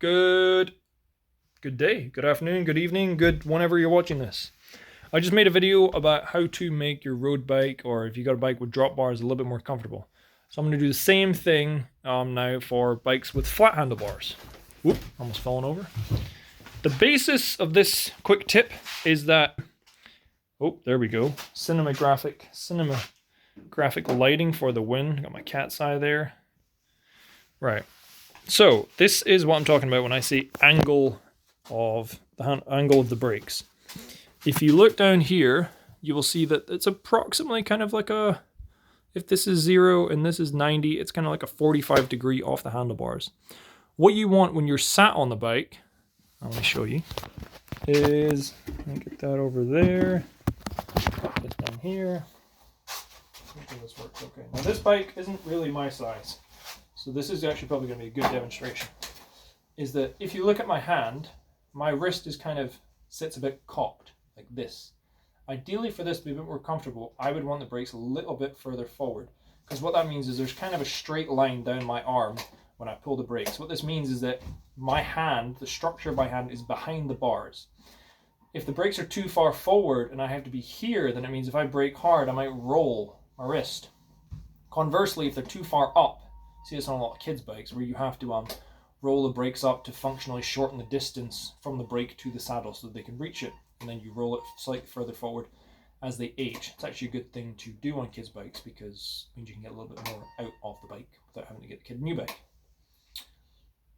Good day, good afternoon, good evening, good whenever you're watching this. I just made a video about how to make your road bike, or if you got a bike with drop bars, a little bit more comfortable. So I'm going to do the same thing now for bikes with flat handlebars. Whoop, almost fallen over. The basis of this quick tip is that, oh, there we go, cinematographic lighting for the win. Got my cat's eye there. Right. So this is what I'm talking about when I say angle of the brakes. If you look down here, you will see that it's approximately kind of like a, if this is 0 and this is 90, it's kind of like a 45 degree off the handlebars. What you want when you're sat on the bike, let me show you, is, let me get that over there, put this down here. Hopefully this works okay. Now this bike isn't really my size, so this is actually probably going to be a good demonstration. Is that if you look at my hand, my wrist is kind of sits a bit cocked like this. Ideally, for this to be a bit more comfortable, I would want the brakes a little bit further forward, because what that means is there's kind of a straight line down my arm when I pull the brakes. What this means is that my hand, the structure of my hand, is behind the bars. If the brakes are too far forward and I have to be here, then it means if I brake hard, I might roll my wrist. Conversely, if they're too far up, see this on a lot of kids' bikes where you have to roll the brakes up to functionally shorten the distance from the brake to the saddle so that they can reach it, and then you roll it slightly further forward as they age. It's actually a good thing to do on kids' bikes because it means you can get a little bit more out of the bike without having to get the kid a new bike.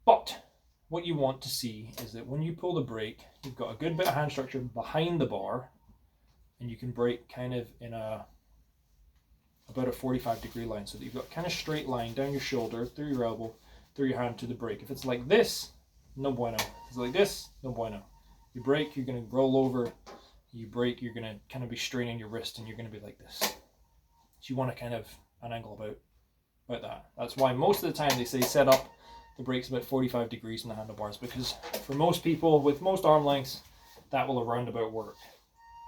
But what you want to see is that when you pull the brake, you've got a good bit of hand structure behind the bar, and you can brake kind of in about a 45 degree line, so that you've got kind of straight line down your shoulder, through your elbow, through your hand to the brake. If it's like this, no bueno. If it's like this, no bueno. You brake, you're going to roll over. You brake, you're going to kind of be straining your wrist, and you're going to be like this. So you want to kind of an angle about that. That's why most of the time they say set up the brakes about 45 degrees in the handlebars, because for most people with most arm lengths, that will around about work.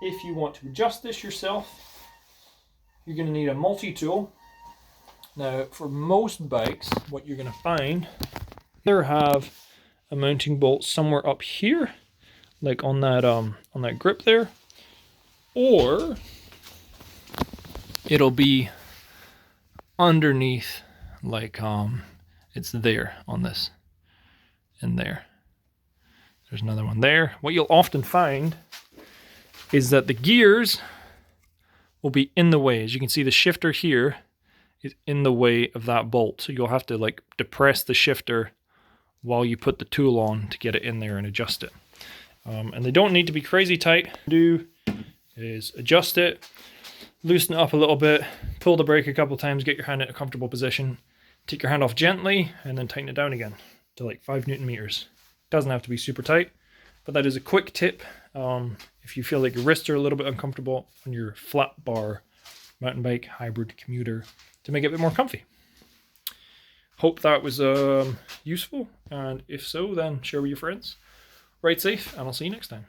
If you want to adjust this yourself, you're going to need a multi-tool. Now, for most bikes, what you're going to find, either have a mounting bolt somewhere up here, like on that grip there, or it'll be underneath, like it's there on this, and there. There's another one there. What you'll often find is that the gears will be in the way. As you can see, the shifter here is in the way of that bolt. So you'll have to like depress the shifter while you put the tool on to get it in there and adjust it. And they don't need to be crazy tight. What you do is adjust it, loosen it up a little bit, pull the brake a couple times, get your hand in a comfortable position, take your hand off gently, and then tighten it down again to like 5 Newton meters. Doesn't have to be super tight, but that is a quick tip. If you feel like your wrists are a little bit uncomfortable on your flat bar mountain bike, hybrid, commuter, to make it a bit more comfy. Hope that was useful, and if so, then share with your friends. Ride safe, and I'll see you next time.